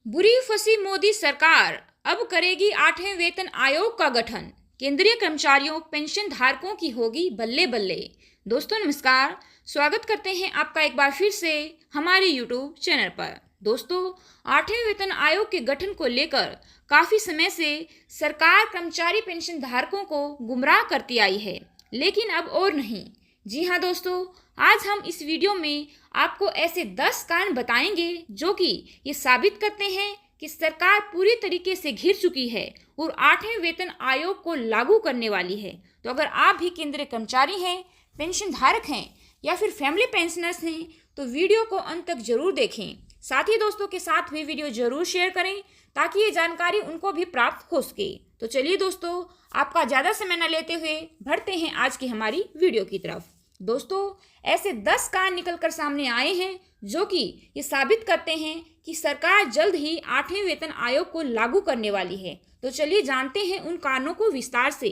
बुरी फंसी मोदी सरकार, अब करेगी 8वें वेतन आयोग का गठन। केंद्रीय कर्मचारियों पेंशन धारकों की होगी बल्ले बल्ले। दोस्तों नमस्कार, स्वागत करते हैं आपका एक बार फिर से हमारे यूट्यूब चैनल पर। दोस्तों, 8वें वेतन आयोग के गठन को लेकर काफी समय से सरकार कर्मचारी पेंशन धारकों को गुमराह करती आई है, लेकिन अब और नहीं। जी हाँ दोस्तों, आज हम इस वीडियो में आपको ऐसे 10 कारण बताएंगे जो कि ये साबित करते हैं कि सरकार पूरी तरीके से घिर चुकी है और 8वें वेतन आयोग को लागू करने वाली है। तो अगर आप भी केंद्रीय कर्मचारी हैं, पेंशन धारक हैं या फिर फैमिली पेंशनर्स हैं तो वीडियो को अंत तक जरूर देखें। साथ ही दोस्तों के साथ भी वीडियो जरूर शेयर करें ताकि ये जानकारी उनको भी प्राप्त हो सके। तो चलिए दोस्तों, आपका ज़्यादा समय न लेते हुए बढ़ते हैं आज की हमारी वीडियो की तरफ। दोस्तों, ऐसे 10 कारण निकल कर सामने आए हैं जो कि ये साबित करते हैं कि सरकार जल्द ही 8वें वेतन आयोग को लागू करने वाली है। तो चलिए जानते हैं उन कारणों को विस्तार से।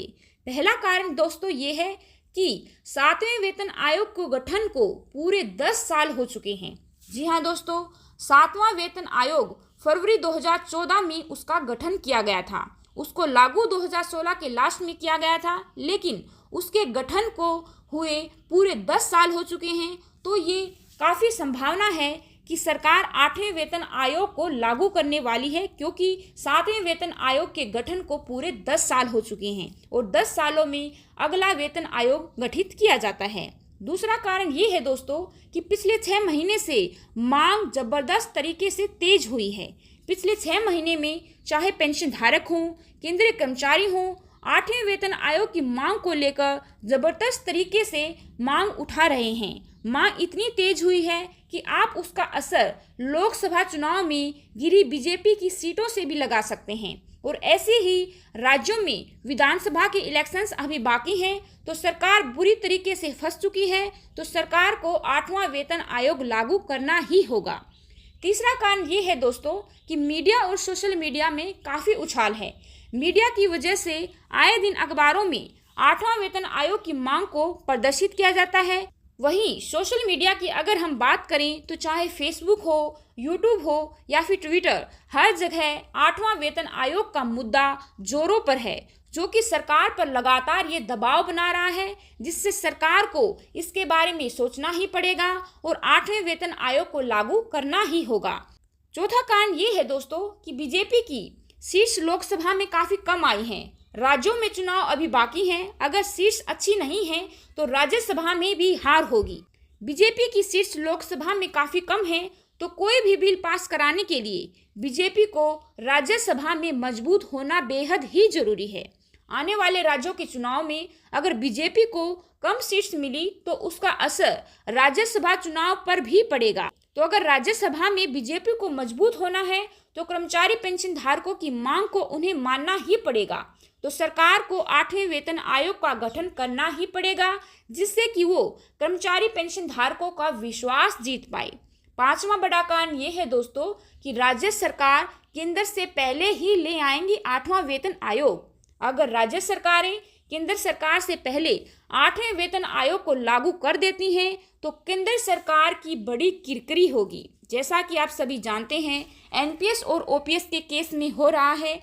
पहला कारण दोस्तों ये है कि 7वें वेतन आयोग को गठन को पूरे 10 साल हो चुके हैं। जी हाँ दोस्तों, 7वां वेतन आयोग फरवरी 2014 में उसका गठन किया गया था। उसको लागू 2016 के लास्ट में किया गया था, लेकिन उसके गठन को हुए पूरे 10 साल हो चुके हैं। तो ये काफ़ी संभावना है कि सरकार 8वें वेतन आयोग को लागू करने वाली है, क्योंकि 7वें वेतन आयोग के गठन को पूरे 10 साल हो चुके हैं और 10 सालों में अगला वेतन आयोग गठित किया जाता है। दूसरा कारण ये है दोस्तों कि पिछले 6 महीने से मांग जबरदस्त तरीके से तेज हुई है। पिछले 6 महीने में चाहे पेंशन धारक हों, केंद्रीय कर्मचारी हों, 8वें वेतन आयोग की मांग को लेकर जबरदस्त तरीके से मांग उठा रहे हैं। मांग इतनी तेज हुई है कि आप उसका असर लोकसभा चुनाव में गिरी बीजेपी की सीटों से भी लगा सकते हैं। और ऐसे ही राज्यों में विधानसभा के इलेक्शंस अभी बाकी हैं, तो सरकार बुरी तरीके से फंस चुकी है। तो सरकार को 8वां वेतन आयोग लागू करना ही होगा। तीसरा कारण ये है दोस्तों कि मीडिया और सोशल मीडिया में काफ़ी उछाल है। मीडिया की वजह से आए दिन अखबारों में 8वां वेतन आयोग की मांग को प्रदर्शित किया जाता है। वहीं सोशल मीडिया की अगर हम बात करें तो चाहे फेसबुक हो, यूट्यूब हो या फिर ट्विटर, हर जगह 8वां वेतन आयोग का मुद्दा जोरों पर है, जो कि सरकार पर लगातार ये दबाव बना रहा है, जिससे सरकार को इसके बारे में सोचना ही पड़ेगा और 8वें वेतन आयोग को लागू करना ही होगा। चौथा कारण ये है दोस्तों कि बीजेपी की सीट्स लोकसभा में काफ़ी कम आई हैं। राज्यों में चुनाव अभी बाकी हैं। अगर सीट्स अच्छी नहीं हैं तो राज्यसभा में भी हार होगी। बीजेपी की सीट्स लोकसभा में काफ़ी कम हैं, तो कोई भी बिल पास कराने के लिए बीजेपी को राज्यसभा में मजबूत होना बेहद ही जरूरी है। आने वाले राज्यों के चुनाव में अगर बीजेपी को कम सीट्स मिली तो उसका असर राज्यसभा चुनाव पर भी पड़ेगा। तो अगर राज्यसभा में बीजेपी को मजबूत होना है तो कर्मचारी पेंशन धारकों की मांग को उन्हें मानना ही पड़ेगा। तो सरकार को 8वें वेतन आयोग का गठन करना ही पड़ेगा, जिससे कि वो कर्मचारी पेंशन धारकों का विश्वास जीत पाए। 5वां बड़ा कारण ये है दोस्तों कि राज्य सरकार केंद्र से पहले ही ले आएंगी 8वां वेतन आयोग। अगर राज्य सरकारें केंद्र सरकार से पहले 8वें वेतन आयोग को लागू कर देती हैं तो केंद्र सरकार की बड़ी किरकिरी होगी। जैसा कि आप सभी जानते हैं, एनपीएस और ओपीएस के केस में हो रहा है।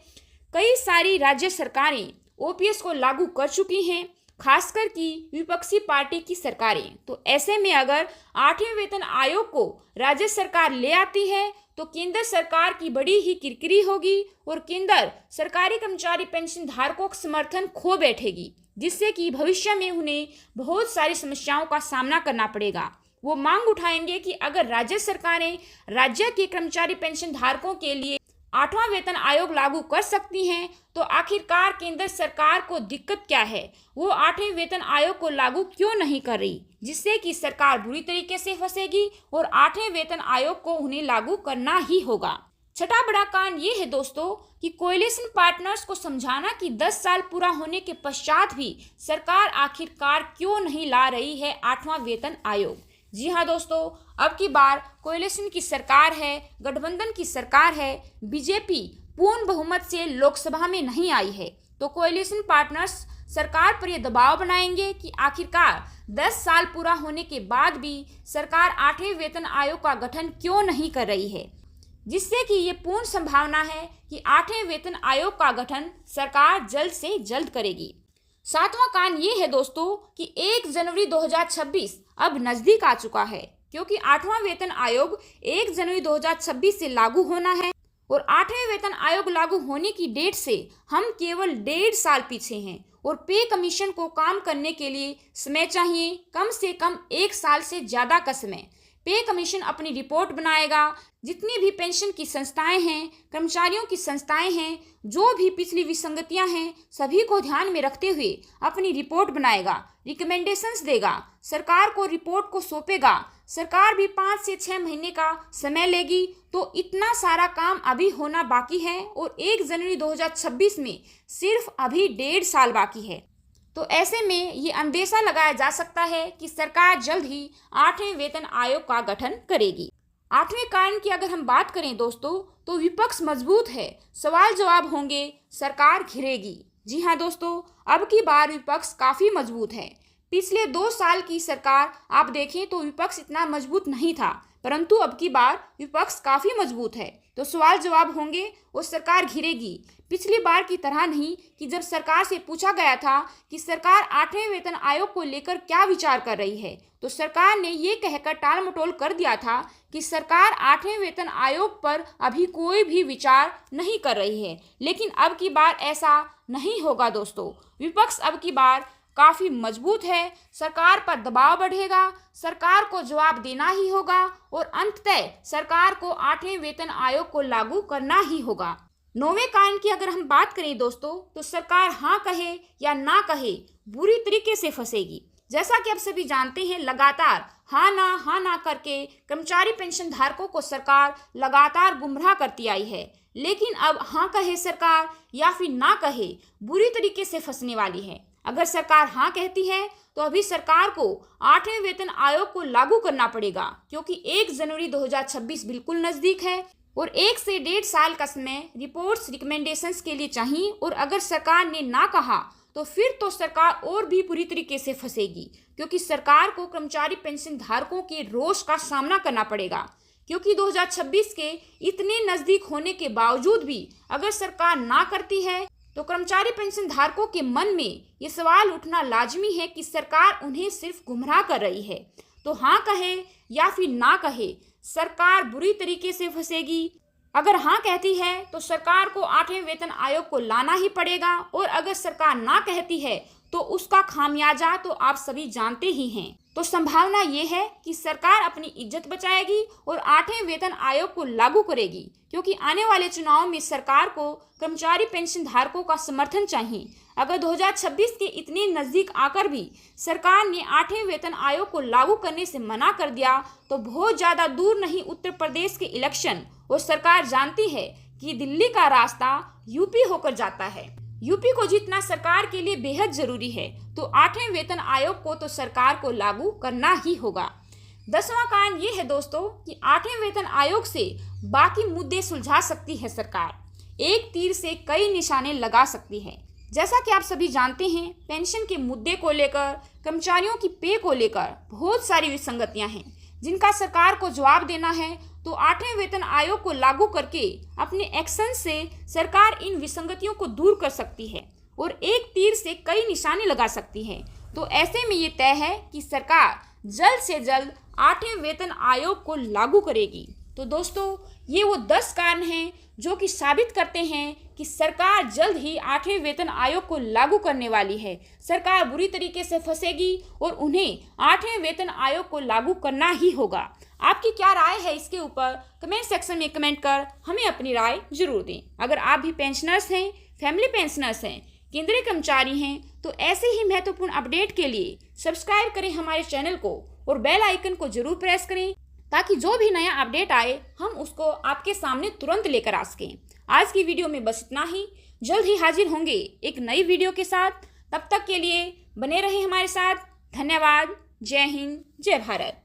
कई सारी राज्य सरकारें ओपीएस को लागू कर चुकी हैं, खासकर कि विपक्षी पार्टी की सरकारें। तो ऐसे में अगर 8वें वेतन आयोग को राज्य सरकार ले आती है तो केंद्र सरकार की बड़ी ही किरकिरी होगी और केंद्र सरकारी कर्मचारी पेंशन धारकों का समर्थन खो बैठेगी, जिससे कि भविष्य में उन्हें बहुत सारी समस्याओं का सामना करना पड़ेगा। वो मांग उठाएंगे कि अगर राज्य सरकारें राज्य के कर्मचारी पेंशन धारकों के लिए 8वां वेतन आयोग लागू कर सकती हैं तो आखिरकार केंद्र सरकार को दिक्कत क्या है, वो 8वें वेतन आयोग को लागू क्यों नहीं कर रही, जिससे कि सरकार बुरी तरीके से फंसेगी और 8वें वेतन आयोग को उन्हें लागू करना ही होगा। छठा बड़ा कारण ये है दोस्तों कि कोएलिशन पार्टनर्स को समझाना कि 10 साल पूरा होने के पश्चात भी सरकार आखिरकार क्यों नहीं ला रही है 8वां वेतन आयोग। जी हाँ दोस्तों, अब की बार कोएलिशन की सरकार है, गठबंधन की सरकार है। बीजेपी पूर्ण बहुमत से लोकसभा में नहीं आई है, तो कोएलिशन पार्टनर्स सरकार पर यह दबाव बनाएंगे कि आखिरकार 10 साल पूरा होने के बाद भी सरकार 8वें वेतन आयोग का गठन क्यों नहीं कर रही है। जिससे कि ये पूर्ण संभावना है कि 8वें वेतन आयोग का गठन सरकार जल्द से जल्द करेगी। 7वां कारण ये है दोस्तों कि 1 जनवरी 2026 अब नजदीक आ चुका है, क्योंकि 8वां वेतन आयोग 1 जनवरी 2026 से लागू होना है और 8वें वेतन आयोग लागू होने की डेट से हम केवल 1.5 साल पीछे हैं और पे कमीशन को काम करने के लिए समय चाहिए कम से कम 1 साल से ज़्यादा का समय। पे कमीशन अपनी रिपोर्ट बनाएगा। जितनी भी पेंशन की संस्थाएं हैं, कर्मचारियों की संस्थाएं हैं, जो भी पिछली विसंगतियां हैं, सभी को ध्यान में रखते हुए अपनी रिपोर्ट बनाएगा, रिकमेंडेशंस देगा, सरकार को रिपोर्ट को सौंपेगा। सरकार भी 5 से 6 महीने का समय लेगी। तो इतना सारा काम अभी होना बाकी है और 1 जनवरी 2026 में सिर्फ अभी 1.5 साल बाकी है। तो ऐसे में ये अंदेशा लगाया जा सकता है कि सरकार जल्द ही 8वें वेतन आयोग का गठन करेगी। 8वें कारण की अगर हम बात करें दोस्तों, तो विपक्ष मजबूत है, सवाल जवाब होंगे, सरकार घिरेगी। जी हाँ दोस्तों, अब की बार विपक्ष काफ़ी मजबूत है। पिछले 2 साल की सरकार आप देखें तो विपक्ष इतना मजबूत नहीं था, परंतु अब की बार विपक्ष काफ़ी मजबूत है। तो सवाल जवाब होंगे और सरकार घिरेगी। पिछली बार की तरह नहीं कि जब सरकार से पूछा गया था कि सरकार 8वें वेतन आयोग को लेकर क्या विचार कर रही है, तो सरकार ने ये कहकर टाल मटोल कर दिया था कि सरकार 8वें वेतन आयोग पर अभी कोई भी विचार नहीं कर रही है। लेकिन अब की बार ऐसा नहीं होगा दोस्तों। विपक्ष अब की बार काफ़ी मजबूत है, सरकार पर दबाव बढ़ेगा, सरकार को जवाब देना ही होगा और अंततः सरकार को 8वें वेतन आयोग को लागू करना ही होगा। 9वें कारण की अगर हम बात करें दोस्तों, तो सरकार हाँ कहे या ना कहे बुरी तरीके से फंसेगी। जैसा कि आप सभी जानते हैं, लगातार हाँ ना करके कर्मचारी पेंशन धारकों को सरकार लगातार गुमराह करती आई है। लेकिन अब हाँ कहे सरकार या फिर ना कहे बुरी तरीके से फंसने वाली है। अगर सरकार हाँ कहती है तो अभी सरकार को 8वें वेतन आयोग को लागू करना पड़ेगा, क्योंकि 1 जनवरी 2026 बिल्कुल नज़दीक है और 1 से 1.5 साल का समय रिपोर्ट्स रिकमेंडेशंस के लिए चाहिए। और अगर सरकार ने ना कहा तो फिर तो सरकार और भी बुरी तरीके से फंसेगी, क्योंकि सरकार को कर्मचारी पेंशन धारकों के रोष का सामना करना पड़ेगा। क्योंकि 2026 के इतने नज़दीक होने के बावजूद भी अगर सरकार ना करती है तो कर्मचारी पेंशन धारकों के मन में ये सवाल उठना लाजमी है कि सरकार उन्हें सिर्फ गुमराह कर रही है। तो हाँ कहे या फिर ना कहे, सरकार बुरी तरीके से फंसेगी। अगर हाँ कहती है तो सरकार को 8वें वेतन आयोग को लाना ही पड़ेगा और अगर सरकार ना कहती है तो उसका खामियाजा तो आप सभी जानते ही हैं। तो संभावना ये है कि सरकार अपनी इज्जत बचाएगी और 8वें वेतन आयोग को लागू करेगी, क्योंकि आने वाले चुनाव में सरकार को कर्मचारी पेंशन धारकों का समर्थन चाहिए। अगर 2026 के इतने नज़दीक आकर भी सरकार ने 8वें वेतन आयोग को लागू करने से मना कर दिया तो बहुत ज़्यादा दूर नहीं उत्तर प्रदेश के इलेक्शन, और सरकार जानती है कि दिल्ली का रास्ता यूपी होकर जाता है। यूपी को जीतना सरकार के लिए बेहद जरूरी है। तो 8वें वेतन आयोग को तो सरकार को लागू करना ही होगा। 10वां कारण ये है दोस्तों कि 8वें वेतन आयोग से बाकी मुद्दे सुलझा सकती है सरकार। एक तीर से कई निशाने लगा सकती है। जैसा कि आप सभी जानते हैं, पेंशन के मुद्दे को लेकर, कर्मचारियों की पे को लेकर बहुत सारी विसंगतियां हैं जिनका सरकार को जवाब देना है। तो 8वें वेतन आयोग को लागू करके अपने एक्शन से सरकार इन विसंगतियों को दूर कर सकती है और एक तीर से कई निशाने लगा सकती है। तो ऐसे में ये तय है कि सरकार जल्द से जल्द 8वें वेतन आयोग को लागू करेगी। तो दोस्तों, ये वो 10 कारण हैं जो कि साबित करते हैं कि सरकार जल्द ही 8वें वेतन आयोग को लागू करने वाली है। सरकार बुरी तरीके से फंसेगी और उन्हें 8वें वेतन आयोग को लागू करना ही होगा। आपकी क्या राय है इसके ऊपर कमेंट सेक्शन में कमेंट कर हमें अपनी राय जरूर दें। अगर आप भी पेंशनर्स हैं, फैमिली पेंशनर्स हैं, केंद्रीय कर्मचारी हैं, तो ऐसे ही महत्वपूर्ण अपडेट के लिए सब्सक्राइब करें हमारे चैनल को और बेल आइकन को जरूर प्रेस करें, ताकि जो भी नया अपडेट आए हम उसको आपके सामने तुरंत लेकर आ सकें। आज की वीडियो में बस इतना ही। जल्द ही हाजिर होंगे एक नई वीडियो के साथ। तब तक के लिए बने रहें हमारे साथ। धन्यवाद। जय हिंद, जय भारत।